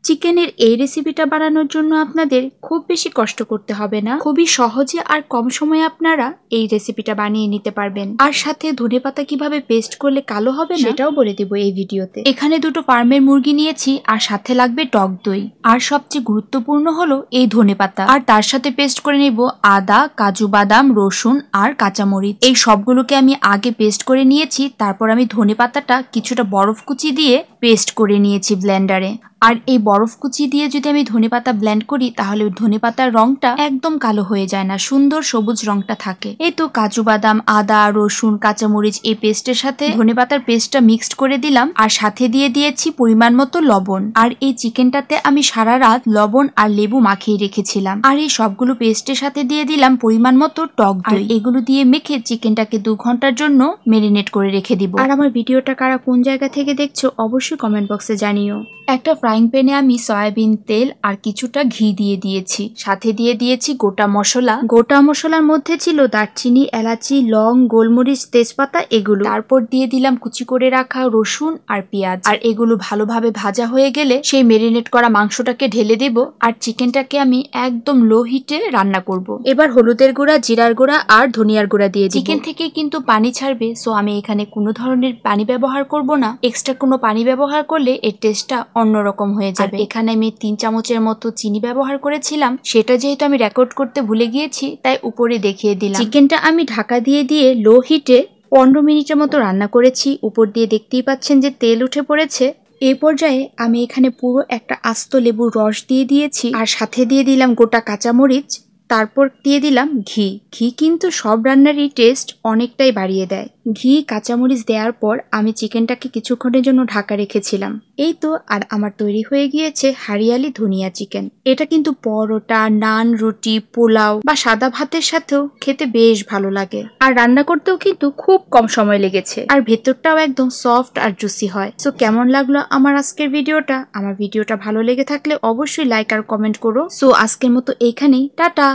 চিকেনের এই রেসিপিটা বানানোর জন্য আপনাদের খুব বেশি কষ্ট করতে হবে না, খুবই সহজে আর কম সময়ে আপনারা এই রেসিপিটা বানিয়ে নিতে পারবেন। আর সাথে ধনেপাতা কিভাবে পেস্ট করলে কালো হবে না সেটাও বলে দেব এই ভিডিওতে। এখানে দুটো ফার্মের মুরগি নিয়েছি আর সাথে লাগবে টক দই, আর সবচেয়ে গুরুত্বপূর্ণ হলো এই ধনেপাতা। আর তার সাথে পেস্ট করে নেব আদা, কাজু বাদাম, রসুন আর কাঁচামরিচ। এই সবগুলোকে আমি আগে পেস্ট করে নিয়েছি, তারপর আমি ধনেপাতাটা কিছুটা বরফ কুচি দিয়ে পেস্ট করে নিয়েছি ব্লেন্ডারে। আর এই বরফ কুচি দিয়ে যদি আমি ধনেপাতা ব্লেন্ড করি তাহলে ধনেপাতার রংটা একদম কালো হয়ে যায় না, সুন্দর সবুজ রংটা থাকে। এই তো কাজু বাদাম, আদা, রসুন, কাঁচামরিচ এই পেস্টের সাথে ধনেপাতার পেস্টটা মিক্সড করে দিলাম, আর সাথে দিয়ে দিয়েছি পরিমাণ মতো লবণ। আর এই চিকেনটাতে আমি সারা রাত লবণ আর লেবু মাখিয়ে রেখেছিলাম। আর এই সবগুলো পেস্টের সাথে দিয়ে দিলাম পরিমাণ মতো টক দই। এগুলো দিয়ে মেখে চিকেনটাকে 2 ঘন্টার জন্য মেরিনেট করে রেখে দিব। আর আমার ভিডিওটা কারা কোন জায়গা থেকে দেখছো অবশ্যই কমেন্ট বক্সে জানিও। একটা ফ্রাইং প্যানে আমি সয়াবিন তেল আর কিছুটা ঘি দিয়ে দিয়েছি, সাথে দিয়ে দিয়েছি গোটা মশলা। গোটা মশলার মধ্যে ছিল দারচিনি, এলাচি, লং, গোলমরিচ, তেজপাতা এগুলো। তারপর দিয়ে দিলাম কুচি করে রাখা রসুন আর পেঁয়াজ। আর এগুলো ভালোভাবে ভাজা হয়ে গেলে সেই মেরিনেট করা মাংসটাকে ঢেলে দেব, আর চিকেনটাকে আমি একদম লো হিটে রান্না করব। এবার হলুদের গুঁড়া, জিরার গুঁড়া আর ধনিয়ার গুঁড়া দিয়ে দিই। চিকেন থেকে কিন্তু পানি ছাড়বে, সো আমি এখানে কোনো ধরনের পানি ব্যবহার করব না। এক্সট্রা কোনো পানি ব্যবহার করলে এর টেস্টটা অন্যরকম হয়ে যাবে। এখানে আমি 3 চামচের মতো চিনি ব্যবহার করেছিলাম, সেটা যেহেতু আমি রেকর্ড করতে ভুলে গিয়েছি তাই উপরে দেখিয়ে দিলাম। চিকেনটা আমি ঢাকা দিয়ে লো হিটে 15 মিনিটের মতো রান্না করেছি। উপর দিয়ে দেখতেই পাচ্ছেন যে তেল উঠে পড়েছে। এই পর্যায়ে আমি এখানে পুরো একটা আস্ত লেবুর রস দিয়ে দিয়েছি, আর সাথে দিয়ে দিলাম গোটা কাঁচামরিচ। তারপর দিয়ে দিলাম ঘি। ঘি কিন্তু সব রান্নারই টেস্ট অনেকটাই বাড়িয়ে দেয়। ঘি, কাঁচামরিচ দেওয়ার পর আমি চিকেনটাকে কিছুক্ষণের জন্য ঢাকা রেখেছিলাম। এই তো, আর আমার তৈরি হয়ে গিয়েছে হারিয়ালি ধনিয়া চিকেন। এটা কিন্তু পরোটা, নান, রুটি, পোলাও বা সাদা ভাতের সাথেও খেতে বেশ ভালো লাগে। আর রান্না করতেও কিন্তু খুব কম সময় লেগেছে, আর ভেতরটাও একদম সফট আর জুসি হয়। সো কেমন লাগলো আমার আজকের ভিডিওটা? আমার ভিডিওটা ভালো লেগে থাকলে অবশ্যই লাইক আর কমেন্ট করো। সো আজকের মতো এইখানেই, টাটা।